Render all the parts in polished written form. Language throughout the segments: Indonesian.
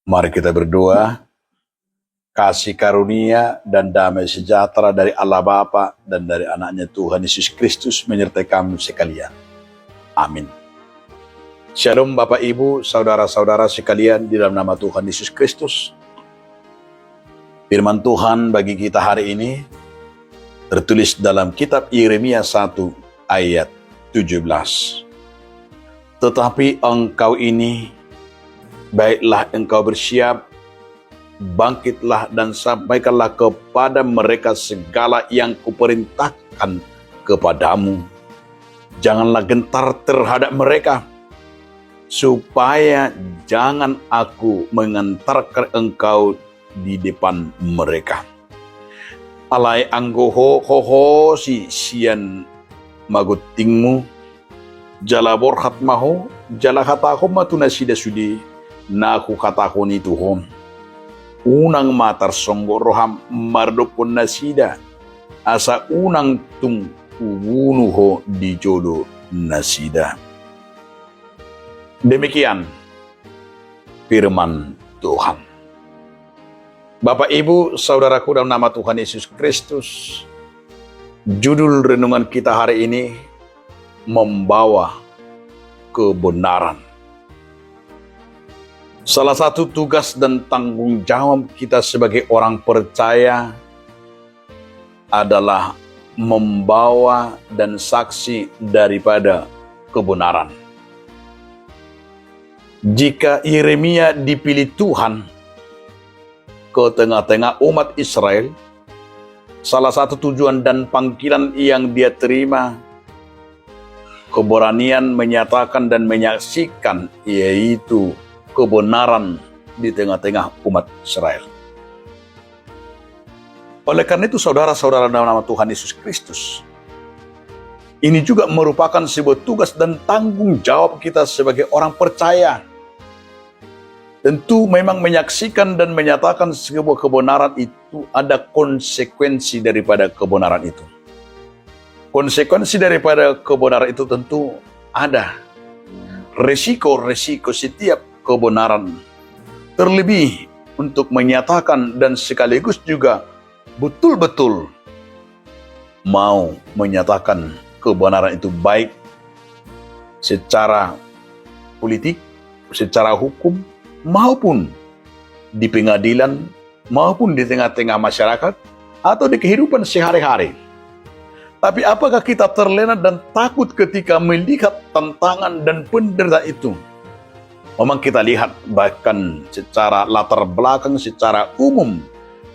Mari kita berdoa. Kasih karunia dan damai sejahtera dari Allah Bapa dan dari anaknya Tuhan Yesus Kristus menyertai kamu sekalian. Amin. Shalom Bapak Ibu, saudara-saudara sekalian di dalam nama Tuhan Yesus Kristus. Firman Tuhan bagi kita hari ini tertulis dalam kitab Yeremia 1 ayat 17. Tetapi engkau ini, baiklah engkau bersiap, bangkitlah dan sampaikanlah kepada mereka segala yang kuperintahkan kepadamu. Janganlah gentar terhadap mereka, supaya jangan aku mengantarkan engkau di depan mereka. Alai anggoho hoho si sian magutingmu, jala borhat maho, jala kataho matunasida sudi, naku kataho ni tuhon. Unang matar songgo roham mardopon nasida, asa unang tung uwunuho di jodo nasida. Demikian firman Tuhan. Bapak Ibu, saudaraku dalam nama Tuhan Yesus Kristus, judul renungan kita hari ini membawa kebenaran. Salah satu tugas dan tanggung jawab kita sebagai orang percaya adalah membawa dan saksi daripada kebenaran. Jika Yeremia dipilih Tuhan ke tengah-tengah umat Israel, salah satu tujuan dan panggilan yang dia terima keberanian menyatakan dan menyaksikan, yaitu kebenaran di tengah-tengah umat Israel. Oleh karena itu, saudara-saudara dalam nama Tuhan Yesus Kristus, ini juga merupakan sebuah tugas dan tanggung jawab kita sebagai orang percaya. Tentu memang menyaksikan dan menyatakan sebuah kebenaran itu ada konsekuensi daripada kebenaran itu. Konsekuensi daripada kebenaran itu tentu ada resiko-resiko setiap kebenaran, terlebih untuk menyatakan dan sekaligus juga betul-betul mau menyatakan kebenaran itu, baik secara politik, secara hukum, maupun di pengadilan, maupun di tengah-tengah masyarakat, atau di kehidupan sehari-hari. Tapi apakah kita terlena dan takut ketika melihat tantangan dan penderitaan itu? Memang kita lihat bahkan secara latar belakang, secara umum,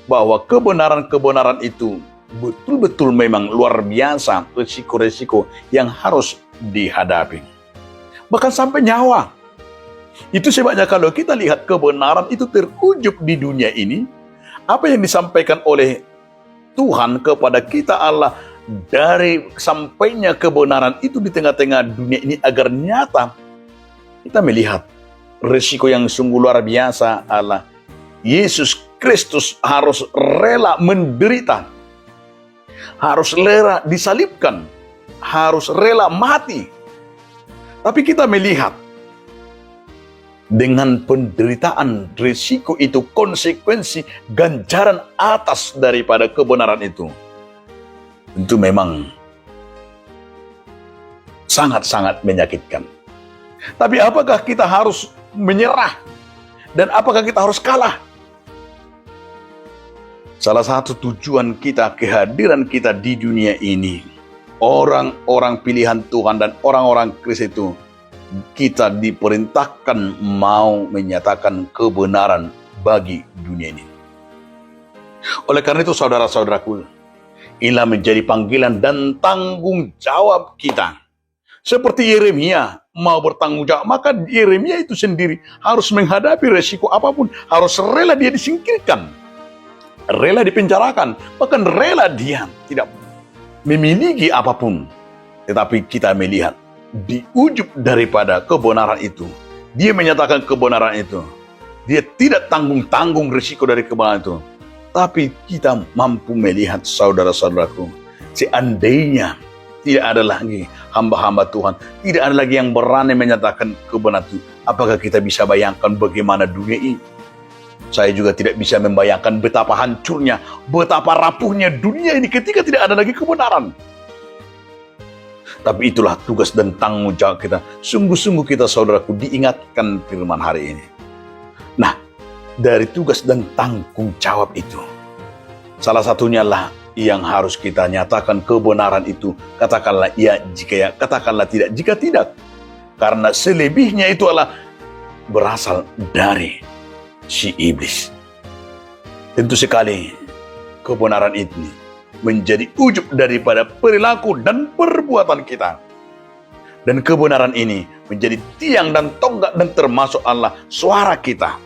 bahwa kebenaran-kebenaran itu betul-betul memang luar biasa, resiko-resiko yang harus dihadapi. Bahkan sampai nyawa. Itu sebabnya kalau kita lihat kebenaran itu terwujud di dunia ini, apa yang disampaikan oleh Tuhan kepada kita Allah dari sampainya kebenaran itu di tengah-tengah dunia ini agar nyata, kita melihat resiko yang sungguh luar biasa adalah Yesus Kristus harus rela menderita, harus rela disalibkan, harus rela mati. Tapi kita melihat dengan penderitaan, risiko itu, konsekuensi, ganjaran atas daripada kebenaran itu, tentu memang sangat-sangat menyakitkan. Tapi apakah kita harus menyerah? Dan apakah kita harus kalah? Salah satu tujuan kita, kehadiran kita di dunia ini, orang-orang pilihan Tuhan dan orang-orang Kristus itu, kita diperintahkan mau menyatakan kebenaran bagi dunia ini. Oleh karena itu, saudara-saudaraku, inilah menjadi panggilan dan tanggung jawab kita. Seperti Yeremia mau bertanggung jawab, maka Yeremia itu sendiri harus menghadapi resiko apapun, harus rela dia disingkirkan, rela dipenjarakan, bahkan rela dia tidak memiliki apapun. Tetapi kita melihat di ujung daripada kebenaran itu, dia menyatakan kebenaran itu, dia tidak tanggung-tanggung risiko dari kebenaran itu. Tapi kita mampu melihat, saudara-saudaraku, seandainya tidak ada lagi hamba-hamba Tuhan, tidak ada lagi yang berani menyatakan kebenaran itu, apakah kita bisa bayangkan bagaimana dunia ini? Saya juga tidak bisa membayangkan betapa hancurnya, betapa rapuhnya dunia ini ketika tidak ada lagi kebenaran. Tapi itulah tugas dan tanggung jawab kita. Sungguh-sungguh kita, saudaraku, diingatkan firman hari ini. Nah, dari tugas dan tanggung jawab itu, salah satunya lah yang harus kita nyatakan kebenaran itu. Katakanlah ya jika ya, katakanlah tidak jika tidak. Karena selebihnya itu adalah berasal dari si iblis. Tentu sekali kebenaran ini menjadi ujub daripada perilaku dan perbuatan kita. Dan kebenaran ini menjadi tiang dan tonggak dan termasuk Allah suara kita.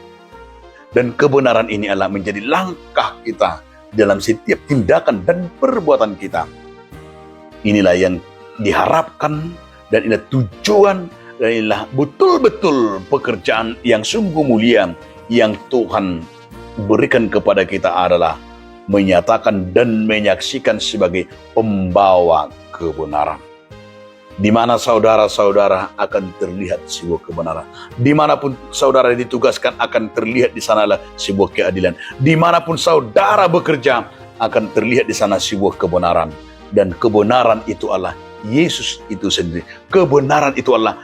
Dan kebenaran ini adalah menjadi langkah kita dalam setiap tindakan dan perbuatan kita. Inilah yang diharapkan dan inilah tujuan dan inilah betul-betul pekerjaan yang sungguh mulia yang Tuhan berikan kepada kita adalah menyatakan dan menyaksikan sebagai pembawa kebenaran. Di mana saudara-saudara akan terlihat sebuah kebenaran. Dimanapun saudara ditugaskan akan terlihat di sanalah sebuah keadilan. Dimanapun saudara bekerja akan terlihat di sana sebuah kebenaran. Dan kebenaran itu adalah Yesus itu sendiri. Kebenaran itu adalah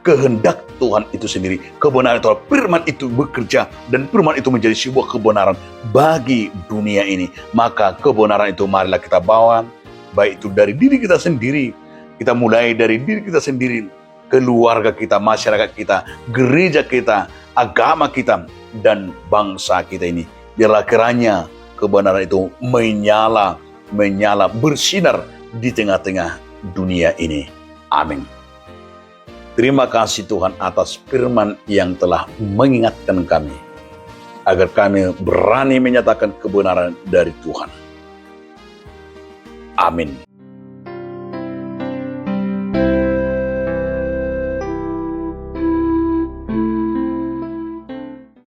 kehendak Tuhan itu sendiri. Kebenaran itu adalah firman itu bekerja dan firman itu menjadi sebuah kebenaran bagi dunia ini. Maka kebenaran itu marilah kita bawa, baik itu dari diri kita sendiri. Kita mulai dari diri kita sendiri, keluarga kita, masyarakat kita, gereja kita, agama kita, dan bangsa kita ini. Biarlah kiranya kebenaran itu menyala, bersinar di tengah-tengah dunia ini. Amin. Terima kasih Tuhan atas firman yang telah mengingatkan kami, agar kami berani menyatakan kebenaran dari Tuhan. Amin.